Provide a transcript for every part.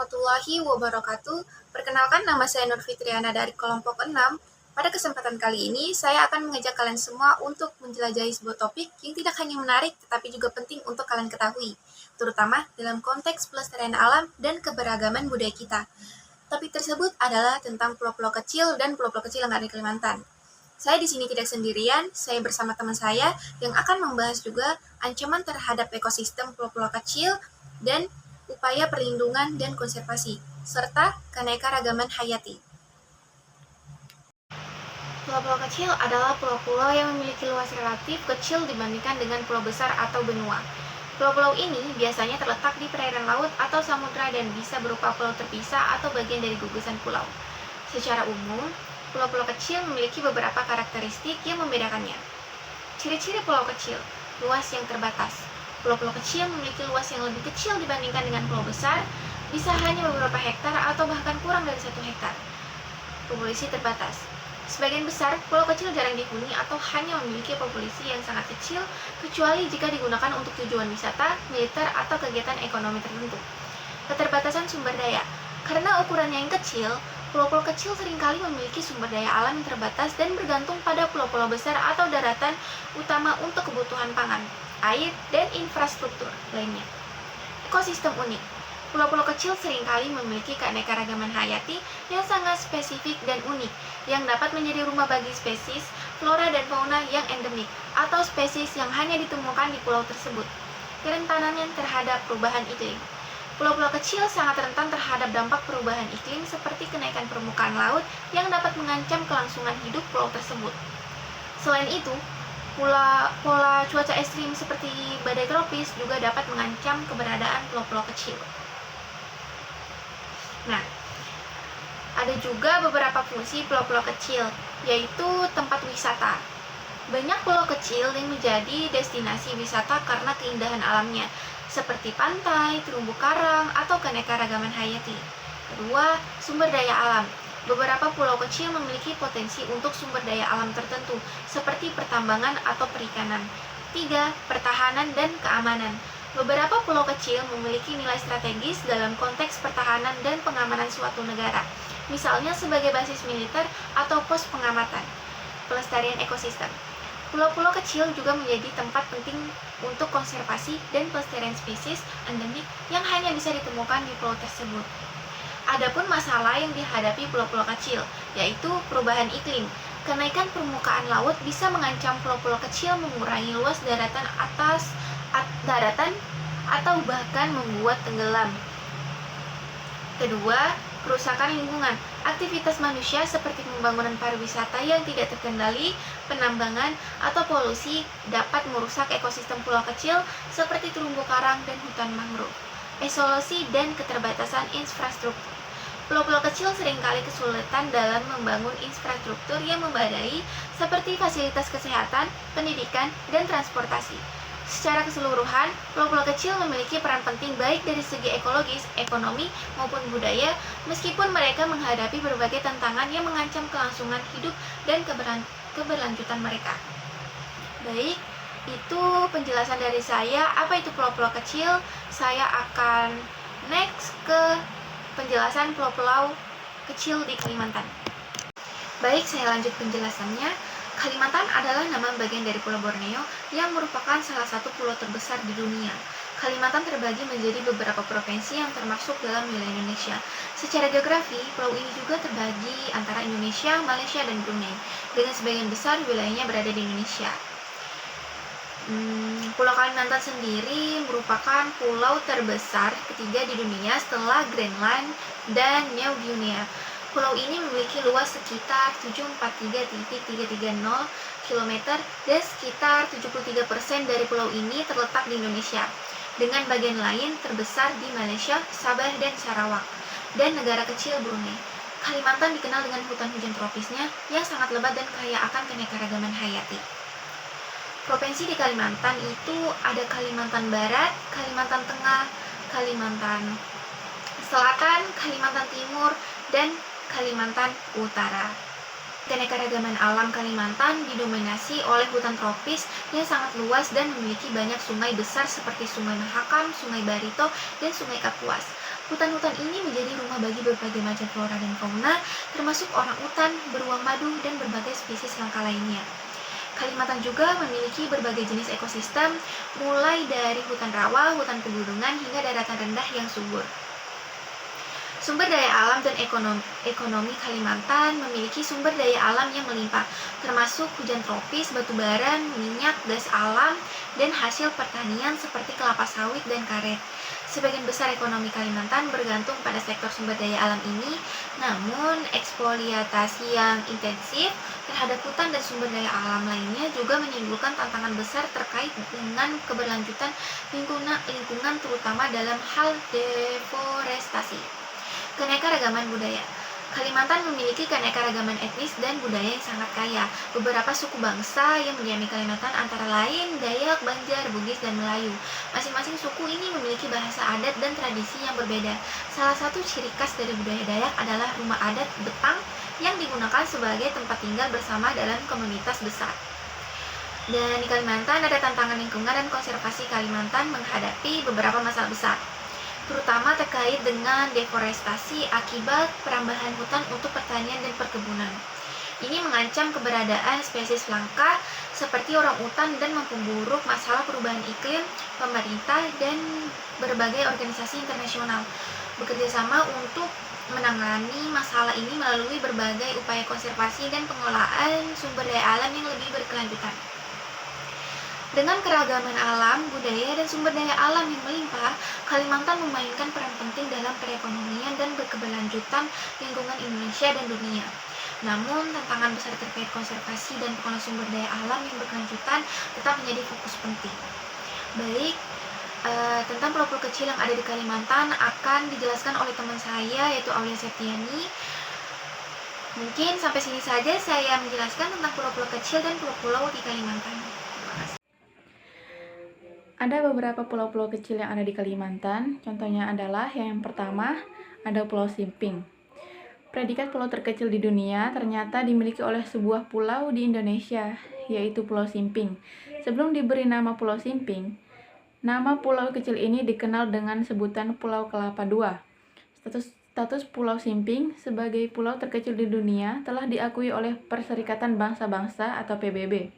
warahmatullahi wabarakatuh. Perkenalkan, nama saya Nur Fitriana dari kelompok 6. Pada kesempatan kali ini, saya akan mengajak kalian semua untuk menjelajahi sebuah topik yang tidak hanya menarik, tetapi juga penting untuk kalian ketahui, terutama dalam konteks pelestarian alam dan keberagaman budaya kita. Topik tersebut adalah tentang pulau-pulau kecil dan pulau-pulau kecil yang ada di Kalimantan. Saya di sini tidak sendirian, saya bersama teman saya yang akan membahas juga ancaman terhadap ekosistem pulau-pulau kecil dan upaya perlindungan dan konservasi, serta keanekaragaman hayati. Pulau-pulau kecil adalah pulau-pulau yang memiliki luas relatif kecil dibandingkan dengan pulau besar atau benua. Pulau-pulau ini biasanya terletak di perairan laut atau samudra dan bisa berupa pulau terpisah atau bagian dari gugusan pulau. Secara umum, pulau-pulau kecil memiliki beberapa karakteristik yang membedakannya. Ciri-ciri pulau kecil, luas yang terbatas. Pulau-pulau kecil memiliki luas yang lebih kecil dibandingkan dengan pulau besar, bisa hanya beberapa hektar atau bahkan kurang dari 1 hektar. Populasi terbatas. Sebagian besar, pulau kecil jarang dihuni atau hanya memiliki populasi yang sangat kecil, kecuali jika digunakan untuk tujuan wisata, militer, atau kegiatan ekonomi tertentu. Keterbatasan sumber daya. Karena ukurannya yang kecil, pulau-pulau kecil seringkali memiliki sumber daya alam yang terbatas dan bergantung pada pulau-pulau besar atau daratan utama untuk kebutuhan pangan, air, dan infrastruktur lainnya. Ekosistem unik. Pulau-pulau kecil seringkali memiliki keanekaragaman hayati yang sangat spesifik dan unik, yang dapat menjadi rumah bagi spesies, flora dan fauna yang endemik, atau spesies yang hanya ditemukan di pulau tersebut. Kerentanannya terhadap perubahan iklim. Pulau-pulau kecil sangat rentan terhadap dampak perubahan iklim seperti kenaikan permukaan laut yang dapat mengancam kelangsungan hidup pulau tersebut. Selain itu, pola cuaca ekstrim seperti badai tropis juga dapat mengancam keberadaan pulau-pulau kecil. Nah, ada juga beberapa fungsi pulau-pulau kecil, yaitu tempat wisata. Banyak pulau kecil yang menjadi destinasi wisata karena keindahan alamnya, seperti pantai, terumbu karang, atau keanekaragaman hayati. Kedua, sumber daya alam. Beberapa pulau kecil memiliki potensi untuk sumber daya alam tertentu, seperti pertambangan atau perikanan. 3. Pertahanan dan keamanan. Beberapa pulau kecil memiliki nilai strategis dalam konteks pertahanan dan pengamanan suatu negara, misalnya sebagai basis militer atau pos pengamatan. Pelestarian ekosistem. Pulau-pulau kecil juga menjadi tempat penting untuk konservasi dan pelestarian spesies endemik yang hanya bisa ditemukan di pulau tersebut. Adapun masalah yang dihadapi pulau-pulau kecil, yaitu perubahan iklim. Kenaikan permukaan laut bisa mengancam pulau-pulau kecil mengurangi luas daratan atau bahkan membuat tenggelam. Kedua, kerusakan lingkungan. Aktivitas manusia seperti pembangunan pariwisata yang tidak terkendali, penambangan, atau polusi dapat merusak ekosistem pulau kecil seperti terumbu karang dan hutan mangrove. Isolasi dan keterbatasan infrastruktur. Pulau-pulau kecil seringkali kesulitan dalam membangun infrastruktur yang memadai seperti fasilitas kesehatan, pendidikan, dan transportasi. Secara keseluruhan, pulau-pulau kecil memiliki peran penting baik dari segi ekologis, ekonomi, maupun budaya, meskipun mereka menghadapi berbagai tantangan yang mengancam kelangsungan hidup dan keberlanjutan mereka. Baik, itu penjelasan dari saya. Apa itu pulau-pulau kecil? Saya akan next ke penjelasan pulau-pulau kecil di Kalimantan. Baik, saya lanjut penjelasannya. Kalimantan adalah nama bagian dari Pulau Borneo yang merupakan salah satu pulau terbesar di dunia. Kalimantan terbagi menjadi beberapa provinsi yang termasuk dalam wilayah Indonesia. Secara geografi, pulau ini juga terbagi antara Indonesia, Malaysia, dan Brunei, dengan sebagian besar wilayahnya berada di Indonesia. Pulau Kalimantan sendiri merupakan pulau terbesar ketiga di dunia setelah Greenland dan New Guinea. Pulau ini memiliki luas sekitar 743.330 km dan sekitar 73% dari pulau ini terletak di Indonesia, dengan bagian lain terbesar di Malaysia, Sabah, dan Sarawak, dan negara kecil Brunei. Kalimantan dikenal dengan hutan hujan tropisnya yang sangat lebat dan kaya akan keanekaragaman hayati. Provinsi di Kalimantan itu ada Kalimantan Barat, Kalimantan Tengah, Kalimantan Selatan, Kalimantan Timur, dan Kalimantan Utara. Keanekaragaman alam Kalimantan didominasi oleh hutan tropis yang sangat luas dan memiliki banyak sungai besar seperti Sungai Mahakam, Sungai Barito, dan Sungai Kapuas. Hutan-hutan ini menjadi rumah bagi berbagai macam flora dan fauna, termasuk orang-utan, beruang madu, dan berbagai spesies langka lainnya. Kalimantan juga memiliki berbagai jenis ekosistem, mulai dari hutan rawa, hutan pegunungan, hingga daratan rendah yang subur. Sumber daya alam dan ekonomi Kalimantan memiliki sumber daya alam yang melimpah, termasuk hujan tropis, batu bara, minyak, gas alam, dan hasil pertanian seperti kelapa sawit dan karet. Sebagian besar ekonomi Kalimantan bergantung pada sektor sumber daya alam ini, namun eksploitasi yang intensif terhadap hutan dan sumber daya alam lainnya juga menimbulkan tantangan besar terkait dengan keberlanjutan lingkungan terutama dalam hal deforestasi. Keanekaragaman budaya. Kalimantan memiliki keanekaragaman etnis dan budaya yang sangat kaya. Beberapa suku bangsa yang mendiami Kalimantan antara lain Dayak, Banjar, Bugis, dan Melayu. Masing-masing suku ini memiliki bahasa adat dan tradisi yang berbeda. Salah satu ciri khas dari budaya Dayak adalah rumah adat betang yang digunakan sebagai tempat tinggal bersama dalam komunitas besar. Dan di Kalimantan ada tantangan lingkungan dan konservasi. Kalimantan menghadapi beberapa masalah besar, terutama terkait dengan deforestasi akibat perambahan hutan untuk pertanian dan perkebunan. Ini mengancam keberadaan spesies langka seperti orangutan dan memperburuk masalah perubahan iklim. Pemerintah dan berbagai organisasi internasional bekerja sama untuk menangani masalah ini melalui berbagai upaya konservasi dan pengelolaan sumber daya alam yang lebih berkelanjutan. Dengan keragaman alam, budaya, dan sumber daya alam yang melimpah, Kalimantan memainkan peran penting dalam perekonomian dan berkeberlanjutan lingkungan Indonesia dan dunia. Namun, tantangan besar terkait konservasi dan pengelolaan sumber daya alam yang berkelanjutan tetap menjadi fokus penting. Baik, tentang pulau-pulau kecil yang ada di Kalimantan akan dijelaskan oleh teman saya, yaitu Aulia Septiani. Mungkin sampai sini saja saya menjelaskan tentang pulau-pulau kecil dan pulau-pulau di Kalimantan. Ada beberapa pulau-pulau kecil yang ada di Kalimantan, contohnya adalah yang pertama, ada Pulau Simping. Predikat pulau terkecil di dunia ternyata dimiliki oleh sebuah pulau di Indonesia, yaitu Pulau Simping. Sebelum diberi nama Pulau Simping, nama pulau kecil ini dikenal dengan sebutan Pulau Kelapa II. Status Pulau Simping sebagai pulau terkecil di dunia telah diakui oleh Perserikatan Bangsa-Bangsa atau PBB.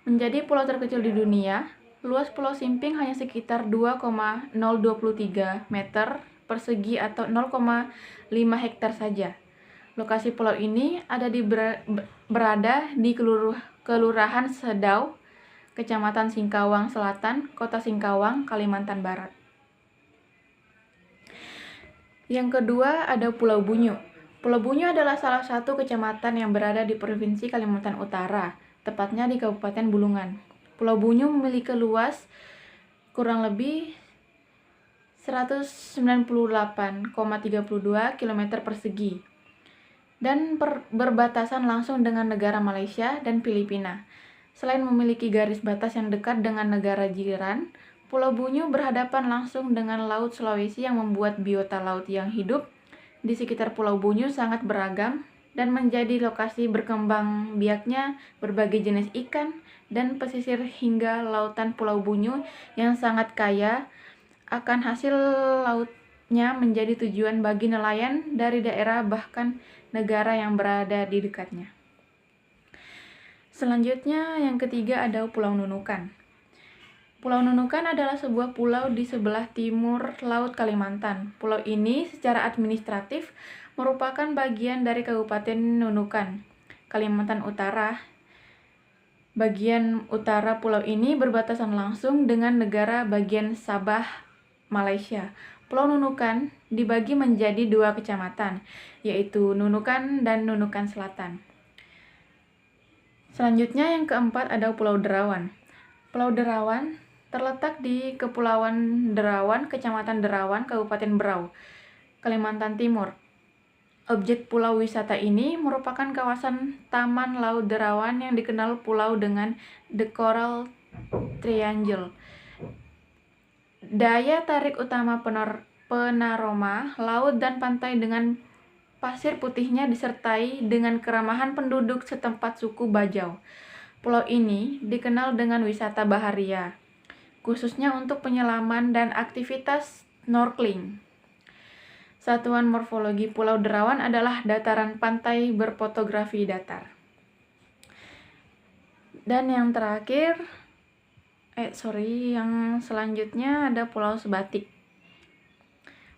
Menjadi pulau terkecil di dunia, luas Pulau Simping hanya sekitar 2,023 meter persegi atau 0,5 hektar saja. Lokasi pulau ini berada di Kelurahan Sedau, Kecamatan Singkawang Selatan, Kota Singkawang, Kalimantan Barat. Yang kedua ada Pulau Bunyu. Pulau Bunyu adalah salah satu kecamatan yang berada di Provinsi Kalimantan Utara, tepatnya di Kabupaten Bulungan. Pulau Bunyu memiliki luas kurang lebih 198,32 km persegi dan berbatasan langsung dengan negara Malaysia dan Filipina. Selain memiliki garis batas yang dekat dengan negara jiran, Pulau Bunyu berhadapan langsung dengan Laut Sulawesi yang membuat biota laut yang hidup di sekitar Pulau Bunyu sangat beragam dan menjadi lokasi berkembang biaknya berbagai jenis ikan dan pesisir hingga lautan Pulau Bunyu yang sangat kaya akan hasil lautnya menjadi tujuan bagi nelayan dari daerah bahkan negara yang berada di dekatnya. Selanjutnya yang ketiga ada Pulau Nunukan. Pulau Nunukan adalah sebuah pulau di sebelah timur Laut Kalimantan. Pulau ini secara administratif merupakan bagian dari Kabupaten Nunukan, Kalimantan Utara. Bagian utara pulau ini berbatasan langsung dengan negara bagian Sabah, Malaysia. Pulau Nunukan dibagi menjadi 2 kecamatan, yaitu Nunukan dan Nunukan Selatan. Selanjutnya yang keempat ada Pulau Derawan. Pulau Derawan terletak di Kepulauan Derawan, Kecamatan Derawan, Kabupaten Berau, Kalimantan Timur. Objek pulau wisata ini merupakan kawasan Taman Laut Derawan yang dikenal pulau dengan The Coral Triangle. Daya tarik utama Penaroma, laut dan pantai dengan pasir putihnya disertai dengan keramahan penduduk setempat suku Bajau. Pulau ini dikenal dengan wisata baharia, khususnya untuk penyelaman dan aktivitas snorkeling. Satuan morfologi Pulau Derawan adalah dataran pantai berfotografi datar. Dan yang terakhir, yang selanjutnya ada Pulau Sebatik.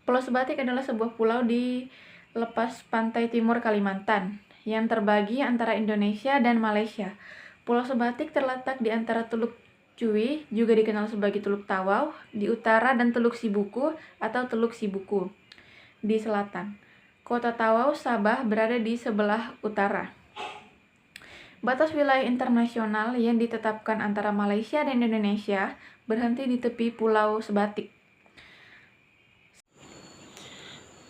Pulau Sebatik adalah sebuah pulau di lepas pantai timur Kalimantan yang terbagi antara Indonesia dan Malaysia. Pulau Sebatik terletak di antara Teluk Cui, juga dikenal sebagai Teluk Tawau, di utara dan Teluk Sibuku atau Teluk Sibuku di selatan. Kota Tawau, Sabah berada di sebelah utara. Batas wilayah internasional yang ditetapkan antara Malaysia dan Indonesia berhenti di tepi Pulau Sebatik.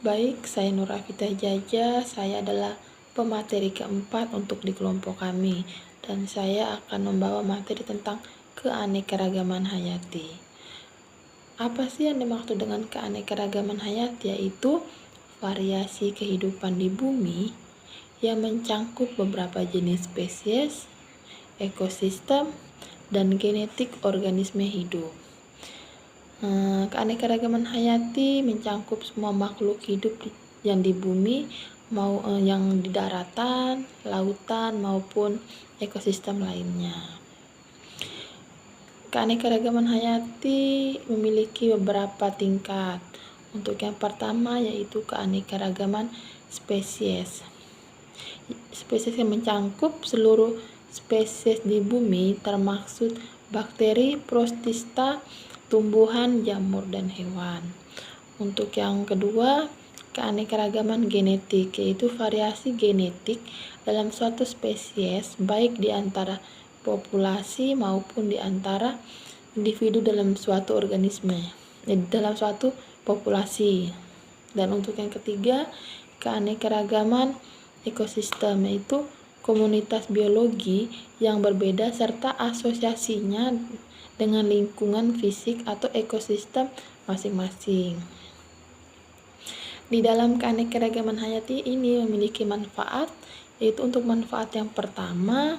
Baik, saya Nur Afita Jaja, saya adalah pemateri keempat untuk di kelompok kami, dan saya akan membawa materi tentang keanekaragaman hayati. Apa sih yang dimaksud dengan keanekaragaman hayati? Yaitu variasi kehidupan di bumi yang mencangkup beberapa jenis spesies, ekosistem, dan genetik organisme hidup. Keanekaragaman hayati mencangkup semua makhluk hidup yang di bumi, yang di daratan, lautan, maupun ekosistem lainnya. Keanekaragaman hayati memiliki beberapa tingkat. Untuk yang pertama yaitu keanekaragaman spesies. Spesies yang mencangkup seluruh spesies di bumi termasuk bakteri, protista, tumbuhan, jamur, dan hewan. Untuk yang kedua, keanekaragaman genetik, yaitu variasi genetik dalam suatu spesies, baik di antara populasi maupun di antara individu dalam suatu organisme, dalam suatu populasi. Dan untuk yang ketiga, keanekaragaman ekosistem, yaitu komunitas biologi yang berbeda serta asosiasinya dengan lingkungan fisik atau ekosistem masing-masing. Di dalam keanekaragaman hayati ini memiliki manfaat, yaitu untuk manfaat yang pertama,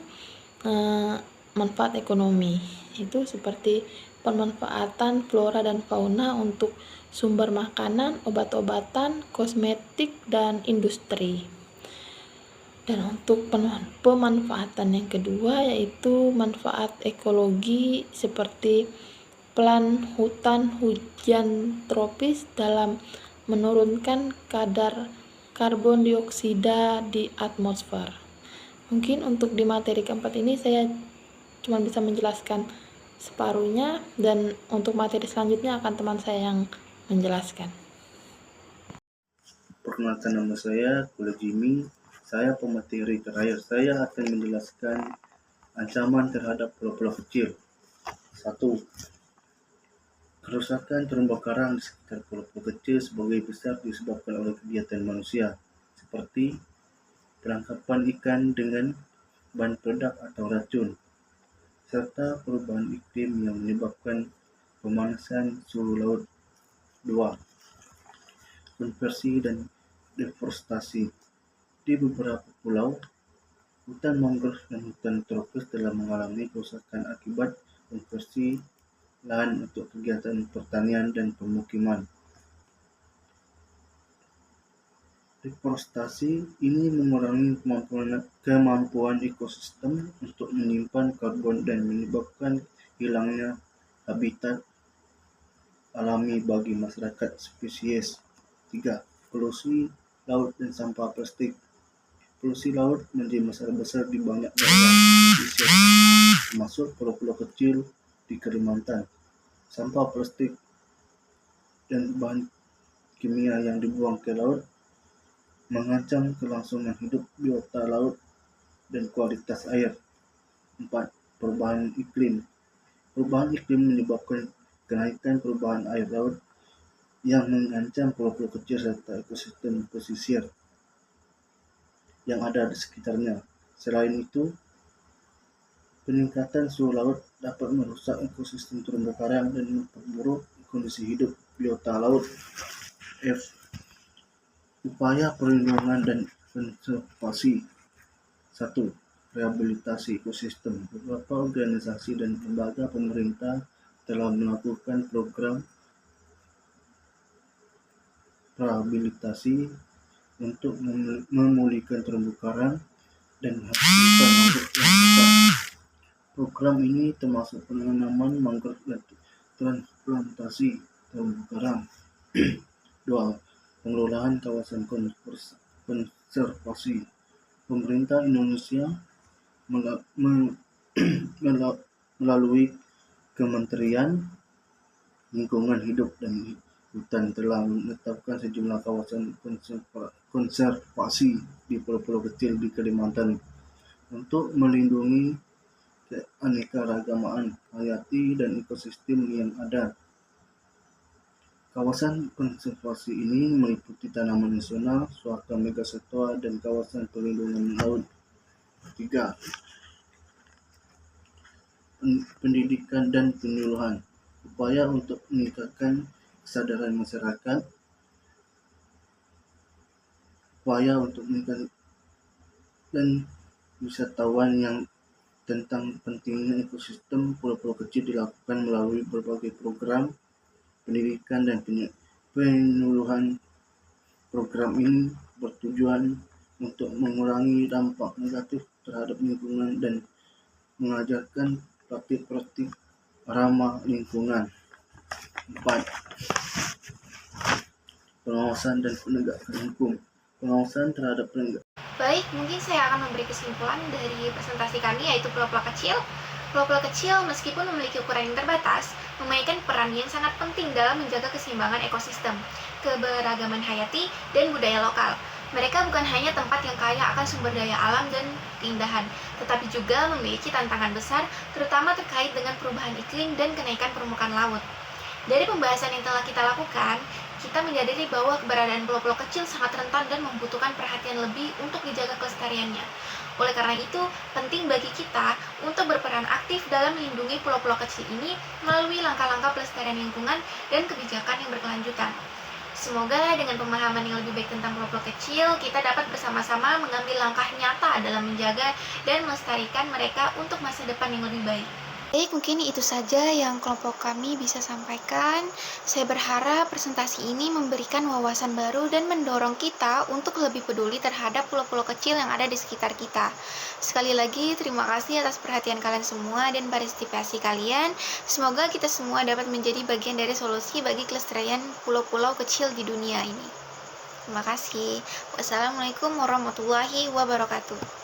manfaat ekonomi, itu seperti pemanfaatan flora dan fauna untuk sumber makanan, obat-obatan, kosmetik, dan industri. Dan untuk pemanfaatan yang kedua yaitu manfaat ekologi seperti peran hutan hujan tropis dalam menurunkan kadar karbon dioksida di atmosfer. Mungkin untuk di materi keempat ini saya cuma bisa menjelaskan separuhnya, dan untuk materi selanjutnya akan teman saya yang menjelaskan. Perkenalkan, nama saya Kule Jimmy. Saya pemateri terakhir. Saya akan menjelaskan ancaman terhadap pulau-pulau kecil. 1. Kerusakan terumbu karang di sekitar pulau-pulau kecil sebagai besar disebabkan oleh kegiatan manusia, seperti penangkapan ikan dengan bahan peledak atau racun, serta perubahan iklim yang menyebabkan pemanasan suhu laut. 2. Konversi dan deforestasi. Di beberapa pulau, hutan mangrove dan hutan tropis telah mengalami kerusakan akibat konversi lahan untuk kegiatan pertanian dan pemukiman. Deforestasi ini mengurangi kemampuan ekosistem untuk menyimpan karbon dan menyebabkan hilangnya habitat alami bagi masyarakat spesies. 3. Polusi laut dan sampah plastik. Polusi laut menjadi masalah besar di banyak daerah pesisir, termasuk pulau-pulau kecil di Kalimantan. Sampah plastik dan bahan kimia yang dibuang ke laut mengancam kelangsungan hidup biota laut dan kualitas air. 4. Perubahan iklim. Perubahan iklim menyebabkan kenaikan perubahan air laut yang mengancam pulau-pulau kecil serta ekosistem pesisir yang ada di sekitarnya. Selain itu, peningkatan suhu laut dapat merusak ekosistem terumbu karang dan memperburuk kondisi hidup biota laut. F. Upaya perlindungan dan konservasi. 1. Rehabilitasi ekosistem. Beberapa organisasi dan lembaga pemerintah telah melakukan program rehabilitasi untuk memulihkan terumbu karang dan habitat mangrove yang rusak. Program ini termasuk penanaman mangrove dan transplantasi terumbu karang. 2. Pengelolaan kawasan konservasi. Pemerintah Indonesia melalui Kementerian Lingkungan Hidup dan Hutan telah menetapkan sejumlah kawasan konservasi di pulau-pulau kecil di Kalimantan untuk melindungi keanekaragaman hayati dan ekosistem yang ada. Kawasan konservasi ini meliputi tanaman nasional, suaka megasatwa, dan kawasan perlindungan laut. 3. Pendidikan dan penyuluhan. Upaya untuk meningkatkan kesadaran masyarakat, dan wisatawan yang tentang pentingnya ekosistem pulau-pulau kecil dilakukan melalui berbagai program pendidikan dan penyuluhan. Program ini bertujuan untuk mengurangi dampak negatif terhadap lingkungan dan mengajarkan praktik-praktik ramah lingkungan. 4. Pengawasan dan penegakan hukum. Pengawasan terhadap penegak. Baik, mungkin saya akan memberi kesimpulan dari presentasi kami, yaitu pulau-pulau kecil. Pulau-pulau kecil meskipun memiliki ukuran yang terbatas, memainkan peran yang sangat penting dalam menjaga keseimbangan ekosistem, keberagaman hayati, dan budaya lokal. Mereka bukan hanya tempat yang kaya akan sumber daya alam dan keindahan, tetapi juga memiliki tantangan besar, terutama terkait dengan perubahan iklim dan kenaikan permukaan laut. Dari pembahasan yang telah kita lakukan, kita menyadari bahwa keberadaan pulau-pulau kecil sangat rentan dan membutuhkan perhatian lebih untuk dijaga kelestariannya. Oleh karena itu, penting bagi kita untuk berperan aktif dalam melindungi pulau-pulau kecil ini melalui langkah-langkah pelestarian lingkungan dan kebijakan yang berkelanjutan. Semoga dengan pemahaman yang lebih baik tentang pulau-pulau kecil, kita dapat bersama-sama mengambil langkah nyata dalam menjaga dan melestarikan mereka untuk masa depan yang lebih baik. Baik, mungkin itu saja yang kelompok kami bisa sampaikan. Saya berharap presentasi ini memberikan wawasan baru dan mendorong kita untuk lebih peduli terhadap pulau-pulau kecil yang ada di sekitar kita. Sekali lagi, terima kasih atas perhatian kalian semua dan partisipasi kalian. Semoga kita semua dapat menjadi bagian dari solusi bagi kelestarian pulau-pulau kecil di dunia ini. Terima kasih. Wassalamualaikum warahmatullahi wabarakatuh.